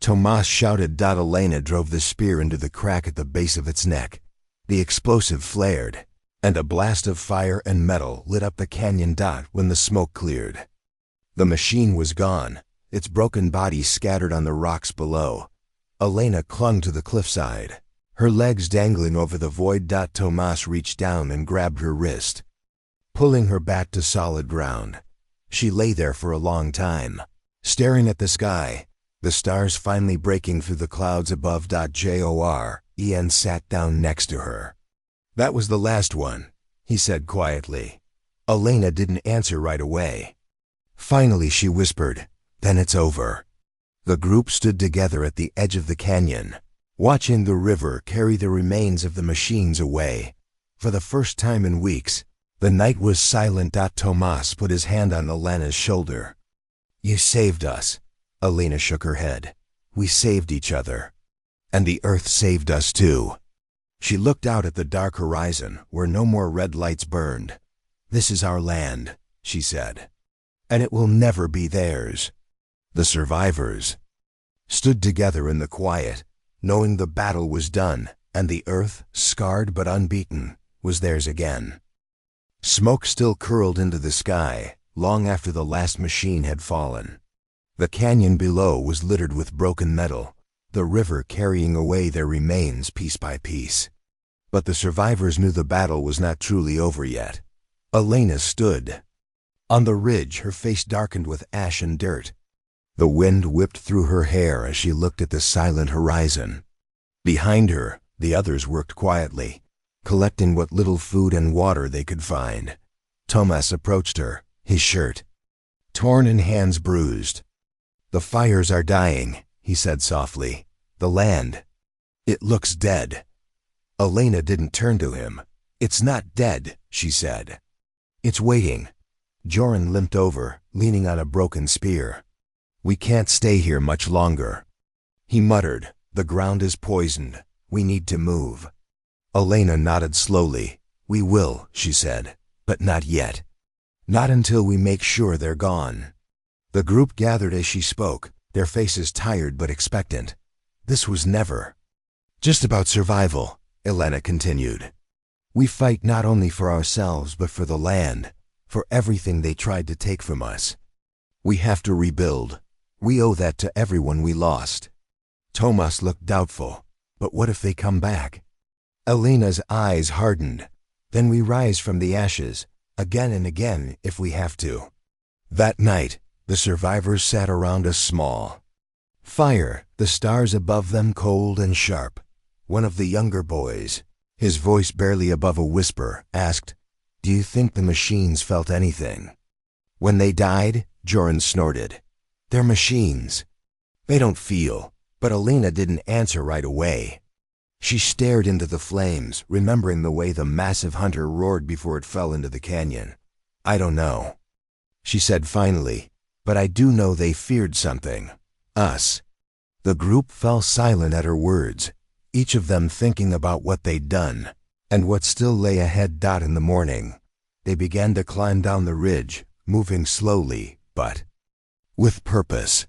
Tomas shouted. Elena drove the spear into the crack at the base of its neck. The explosive flared, and a blast of fire and metal lit up the canyon. When the smoke cleared, the machine was gone, its broken body scattered on the rocks below. Elena clung to the cliffside, her legs dangling over the void. Tomas reached down and grabbed her wrist, pulling her back to solid ground. She lay there for a long time, staring at the sky, the stars finally breaking through the clouds above. Ian sat down next to her. "That was the last one," he said quietly. Elena didn't answer right away. Finally she whispered, "Then it's over." The group stood together at the edge of the canyon, watching the river carry the remains of the machines away. For the first time in weeks, the night was silent. Tomas put his hand on Elena's shoulder. "You saved us." Elena shook her head. "We saved each other. And the earth saved us too." She looked out at the dark horizon where no more red lights burned. "This is our land," she said, "and it will never be theirs." The survivors stood together in the quiet, knowing the battle was done, and the earth, scarred but unbeaten, was theirs again. Smoke still curled into the sky, long after the last machine had fallen. The canyon below was littered with broken metal, the river carrying away their remains piece by piece. But the survivors knew the battle was not truly over yet. Elena stood on the ridge, her face darkened with ash and dirt. The wind whipped through her hair as she looked at the silent horizon. Behind her, the others worked quietly, collecting what little food and water they could find. Tomas approached her, his shirt torn and hands bruised. "The fires are dying," he said softly. "The land, it looks dead." Elena didn't turn to him. "It's not dead," she said. "It's waiting." Joran limped over, leaning on a broken spear. "We can't stay here much longer," he muttered. "The ground is poisoned. We need to move." Elena nodded slowly. "We will," she said, "but not yet. Not until we make sure they're gone." The group gathered as she spoke, their faces tired but expectant. "This was never just about survival," Elena continued. "We fight not only for ourselves but for the land, for everything they tried to take from us. We have to rebuild. We owe that to everyone we lost." Tomas looked doubtful. "But what if they come back?" Elena's eyes hardened. "Then we rise from the ashes, again and again if we have to." That night, the survivors sat around a small fire, the stars above them cold and sharp. One of the younger boys, his voice barely above a whisper, asked, "Do you think the machines felt anything when they died?" Joran snorted. "They're machines. They don't feel." But Elena didn't answer right away. She stared into the flames, remembering the way the massive hunter roared before it fell into the canyon. "I don't know," she said finally, "but I do know they feared something. Us." The group fell silent at her words, each of them thinking about what they'd done, and what still lay ahead. In the morning, they began to climb down the ridge, moving slowly, but with purpose.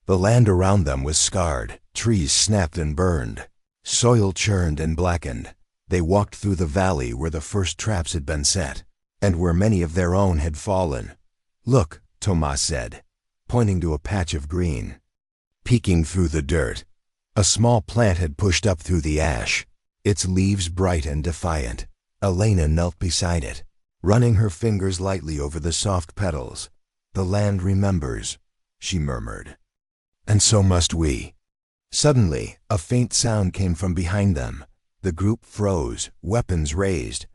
The land around them was scarred, trees snapped and burned, soil churned and blackened. They walked through the valley where the first traps had been set, and where many of their own had fallen. "Look," Tomas said, pointing to a patch of green. Peeking through the dirt, a small plant had pushed up through the ash, its leaves bright and defiant. Elena knelt beside it, running her fingers lightly over the soft petals. "The land remembers," she murmured. "And so must we." Suddenly, a faint sound came from behind them. The group froze, weapons raised.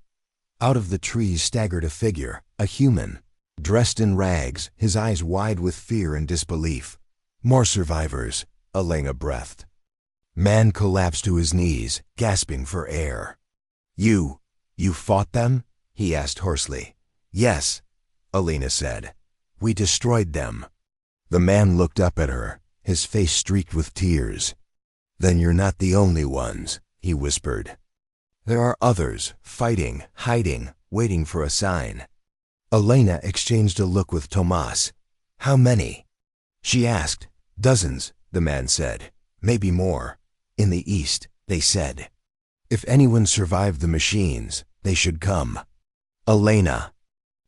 Out of the trees staggered a figure, a human, dressed in rags, his eyes wide with fear and disbelief. "More survivors," Elena breathed. Man collapsed to his knees, gasping for air. You fought them?" he asked hoarsely. "Yes," Elena said. "We destroyed them." The man looked up at her, his face streaked with tears. "Then you're not the only ones," he whispered. "There are others, fighting, hiding, waiting for a sign. Elena exchanged a look with Tomas. "How many?" she asked. "Dozens," the man said. "Maybe more. In the east," they said. "If anyone survived the machines, they should come." Elena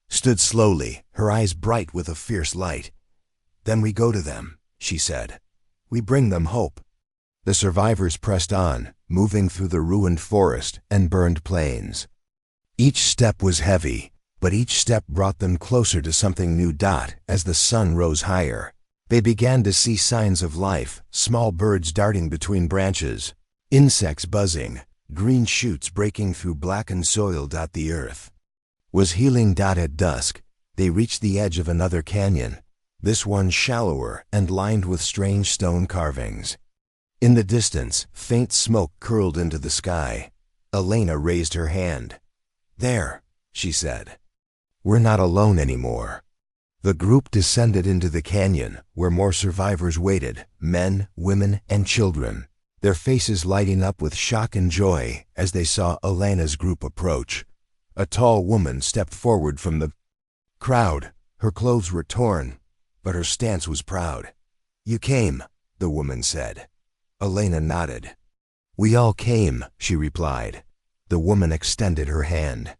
stood slowly, her eyes bright with a fierce light. "Then we go to them," she said. "We bring them hope." The survivors pressed on, moving through the ruined forest and burned plains. Each step was heavy, but each step brought them closer to something new. As the sun rose higher, they began to see signs of life, small birds darting between branches, insects buzzing, green shoots breaking through blackened soil. The earth was healing. At dusk, they reached the edge of another canyon, this one shallower and lined with strange stone carvings. In the distance, faint smoke curled into the sky. Elena raised her hand. "There," she said. "We're not alone anymore." The group descended into the canyon, where more survivors waited, men, women, and children, their faces lighting up with shock and joy as they saw Elena's group approach. A tall woman stepped forward from the crowd. Her clothes were torn, but her stance was proud. "You came," the woman said. Elena nodded. "We all came," she replied. The woman extended her hand.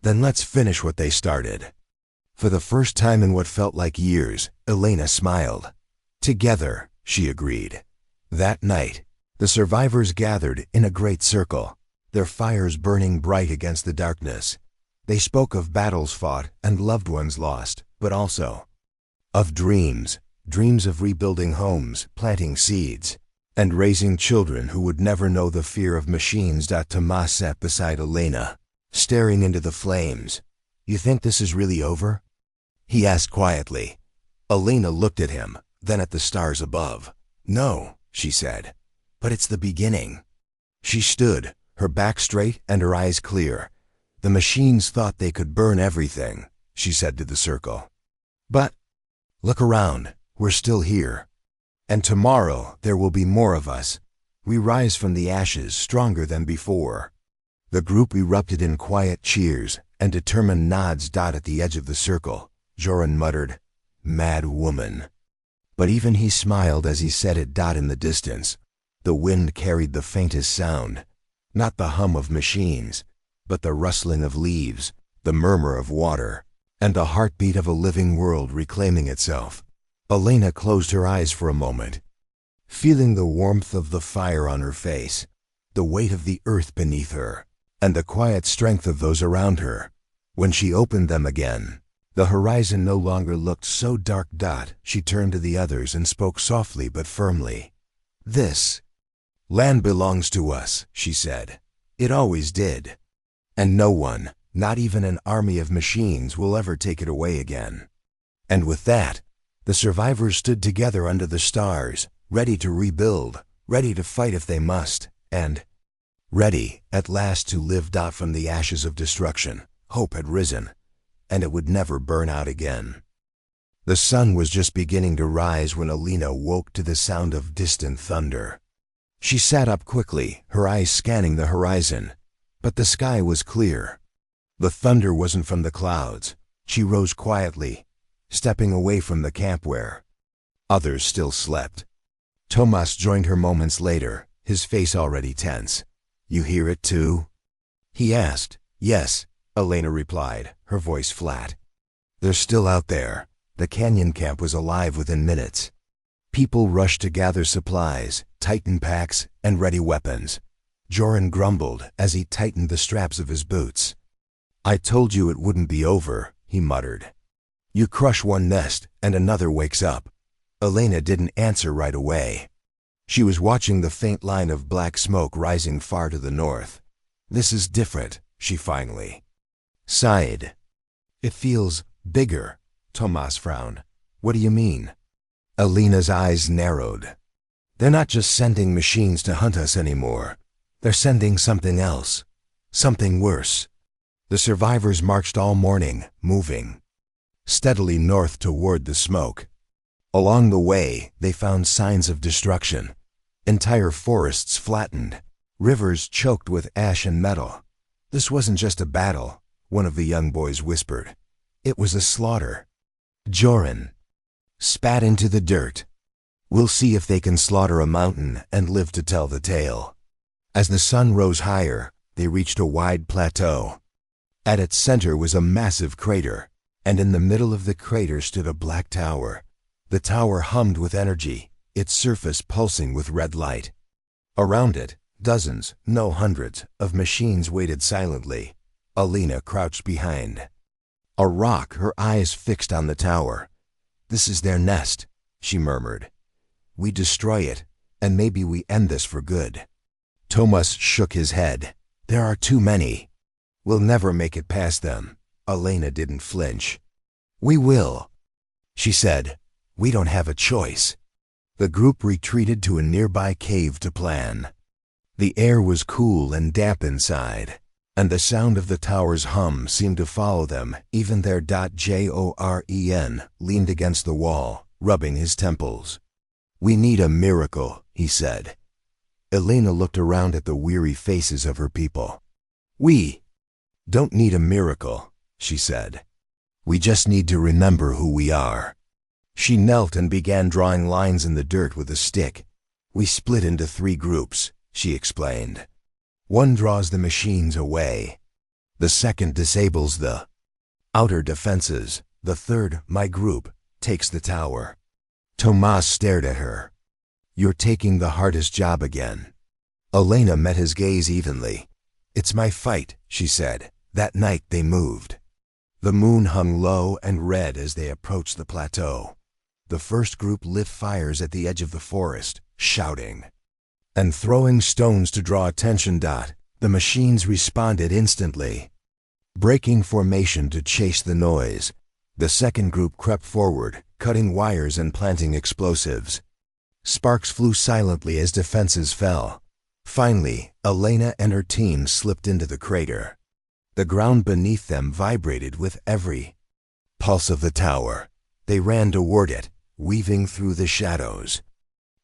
"Then let's finish what they started." For the first time in what felt like years, Elena smiled. "Together," she agreed. That night, the survivors gathered in a great circle, their fires burning bright against the darkness. They spoke of battles fought and loved ones lost, but also of dreams of rebuilding homes, planting seeds, and raising children who would never know the fear of machines. Tomas sat beside Elena, staring into the flames. "You think this is really over?" he asked quietly. Elena looked at him, then at the stars above. "No," she said, "but it's the beginning." She stood, her back straight and her eyes clear. "The machines thought they could burn everything," she said to the circle. "But look around, we're still here. And tomorrow there will be more of us. We rise from the ashes stronger than before." The group erupted in quiet cheers and determined nods. At the edge of the circle, Joran muttered, "Mad woman." But even he smiled as he said it. In the distance, the wind carried the faintest sound, not the hum of machines, but the rustling of leaves, the murmur of water, and the heartbeat of a living world reclaiming itself. Elena closed her eyes for a moment, feeling the warmth of the fire on her face, the weight of the earth beneath her, and the quiet strength of those around her. When she opened them again, the horizon no longer looked so dark. She turned to the others and spoke softly but firmly. "This land belongs to us," she said. "It always did. And no one, not even an army of machines, will ever take it away again." And with that, the survivors stood together under the stars, ready to rebuild, ready to fight if they must, and ready, at last, to live. From the ashes of destruction, hope had risen, and it would never burn out again. The sun was just beginning to rise when Elena woke to the sound of distant thunder. She sat up quickly, her eyes scanning the horizon, but the sky was clear. The thunder wasn't from the clouds. She rose quietly, stepping away from the camp where others still slept. Tomas joined her moments later, his face already tense. "You hear it too?" he asked. "Yes," Elena replied, her voice flat. "They're still out there." The canyon camp was alive within minutes. People rushed to gather supplies, tighten packs, and ready weapons. Joran grumbled as he tightened the straps of his boots. "I told you it wouldn't be over," he muttered. "You crush one nest and another wakes up." Elena didn't answer right away. She was watching the faint line of black smoke rising far to the north. "This is different," she finally sighed. "It feels bigger." Tomas frowned. "What do you mean?" Elena's eyes narrowed. "They're not just sending machines to hunt us anymore. They're sending something else. Something worse." The survivors marched all morning, moving steadily north toward the smoke. Along the way, they found signs of destruction. Entire forests flattened, rivers choked with ash and metal. This wasn't just a battle. one of the young boys whispered. It was a slaughter. Joran spat into the dirt. We'll see if they can slaughter a mountain and live to tell the tale. As the sun rose higher, they reached a wide plateau. At its center was a massive crater, and in the middle of the crater stood a black tower. The tower hummed with energy, its surface pulsing with red light. Around it, dozens, no hundreds, of machines waited silently. Alina crouched behind a rock, her eyes fixed on the tower. This is their nest, she murmured. We destroy it, and maybe we end this for good. Tomas shook his head. There are too many. We'll never make it past them. Alina didn't flinch. We will, she said. We don't have a choice. The group retreated to a nearby cave to plan. The air was cool and damp inside, and the sound of the tower's hum seemed to follow them. Even their Joren leaned against the wall, rubbing his temples. We need a miracle, he said. Elena looked around at the weary faces of her people. We don't need a miracle, she said. We just need to remember who we are. She knelt and began drawing lines in the dirt with a stick. We split into 3 groups, she explained. One draws the machines away. The second disables the outer defenses. The third, my group, takes the tower. Tomas stared at her. You're taking the hardest job again. Elena met his gaze evenly. It's my fight, she said. That night they moved. The moon hung low and red as they approached the plateau. The first group lit fires at the edge of the forest, shouting and throwing stones to draw attention. The machines responded instantly, breaking formation to chase the noise. The second group crept forward, cutting wires and planting explosives. Sparks flew silently as defenses fell. Finally, Elena and her team slipped into the crater. The ground beneath them vibrated with every pulse of the tower. They ran toward it, weaving through the shadows.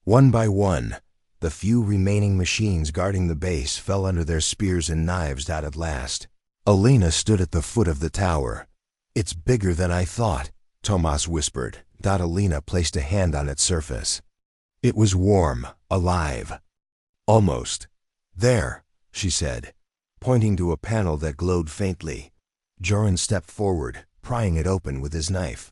One by one, the few remaining machines guarding the base fell under their spears and knives. At last, Elena stood at the foot of the tower. It's bigger than I thought, Tomas whispered. Elena placed a hand on its surface. It was warm, alive. Almost. There, she said, pointing to a panel that glowed faintly. Joran stepped forward, prying it open with his knife.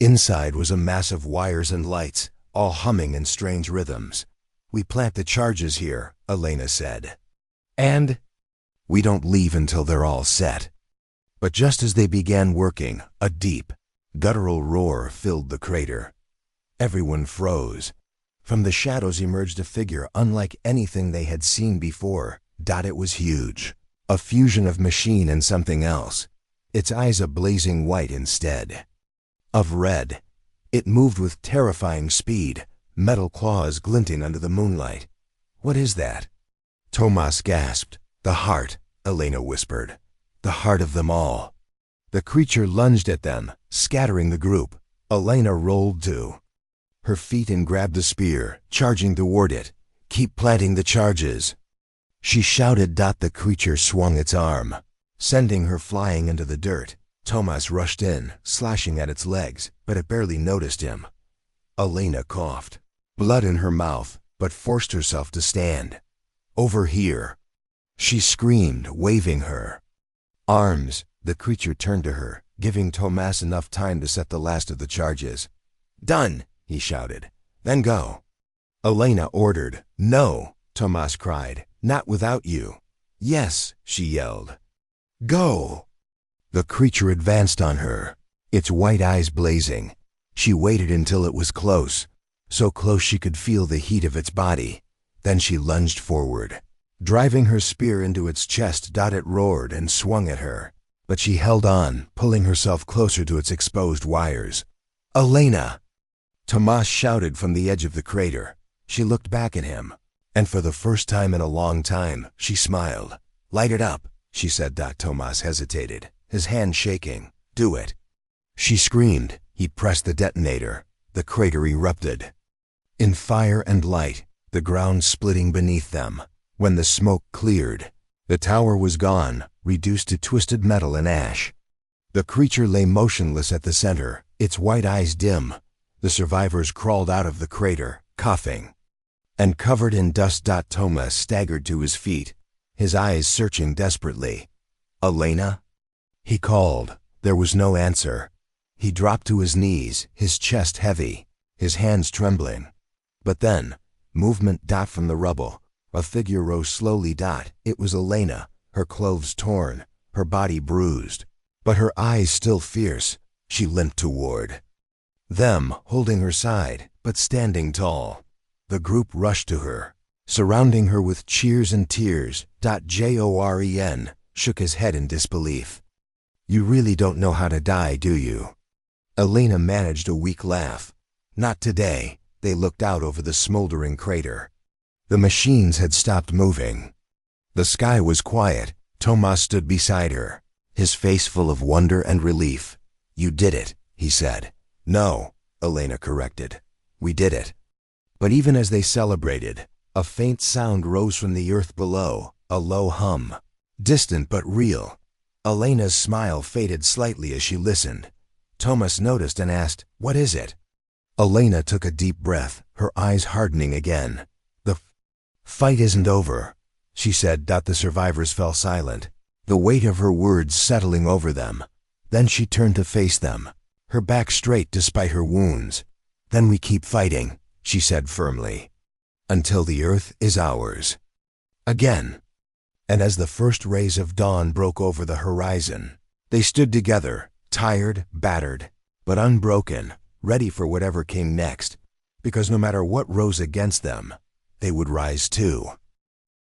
Inside was a mass of wires and lights, all humming in strange rhythms. We plant the charges here, Elena said. And we don't leave until they're all set. But just as they began working, a deep, guttural roar filled the crater. Everyone froze. From the shadows emerged a figure unlike anything they had seen before. It was huge, a fusion of machine and something else, its eyes a blazing white instead of red. It moved with terrifying speed, metal claws glinting under the moonlight. What is that? Tomas gasped. The heart, Elena whispered. The heart of them all. The creature lunged at them, scattering the group. Elena rolled to her feet and grabbed the spear, charging toward it. Keep planting the charges, she shouted. The creature swung its arm, sending her flying into the dirt. Tomas rushed in, slashing at its legs, but it barely noticed him. Elena coughed, blood in her mouth, but forced herself to stand. Over here, she screamed, waving her arms. The creature turned to her, giving Tomas enough time to set the last of the charges. Done, he shouted. Then go, Elena ordered. No, Tomas cried. Not without you. Yes, she yelled. Go. The creature advanced on her, its white eyes blazing. She waited until it was close, so close she could feel the heat of its body. Then she lunged forward, driving her spear into its chest. It roared and swung at her, but she held on, pulling herself closer to its exposed wires. Elena! Tomas shouted from the edge of the crater. She looked back at him, and for the first time in a long time, she smiled. Light it up, she said. Tomas hesitated, his hand shaking. Do it, she screamed. He pressed the detonator. The crater erupted in fire and light, the ground splitting beneath them. When the smoke cleared, The tower was gone, reduced to twisted metal and ash. The creature lay motionless at the center, its white eyes dim. The survivors crawled out of the crater, coughing and covered in dust. Thomas staggered to his feet, his eyes searching desperately. "Elena?" he called. There was no answer. He dropped to his knees, his chest heavy, his hands trembling. But then, movement. From the rubble, a figure rose slowly. It was Elena, her clothes torn, her body bruised, but her eyes still fierce. She limped toward them, holding her side, but standing tall. The group rushed to her, surrounding her with cheers and tears. Joren shook his head in disbelief. "You really don't know how to die, do you?" Elena managed a weak laugh. "Not today." They looked out over the smoldering crater. The machines had stopped moving. The sky was quiet. Thomas stood beside her, his face full of wonder and relief. "You did it," he said. "No," Elena corrected. "We did it." But even as they celebrated, a faint sound rose from the earth below, a low hum, distant but real. Elena's smile faded slightly as she listened. Thomas noticed and asked, "What is it?" Elena took a deep breath, her eyes hardening again. "The fight isn't over," she said. The survivors fell silent, the weight of her words settling over them. Then she turned to face them, her back straight despite her wounds. "Then we keep fighting," she said firmly, "until the earth is ours." Again. And as the first rays of dawn broke over the horizon, they stood together, tired, battered, but unbroken, ready for whatever came next, because no matter what rose against them, they would rise too.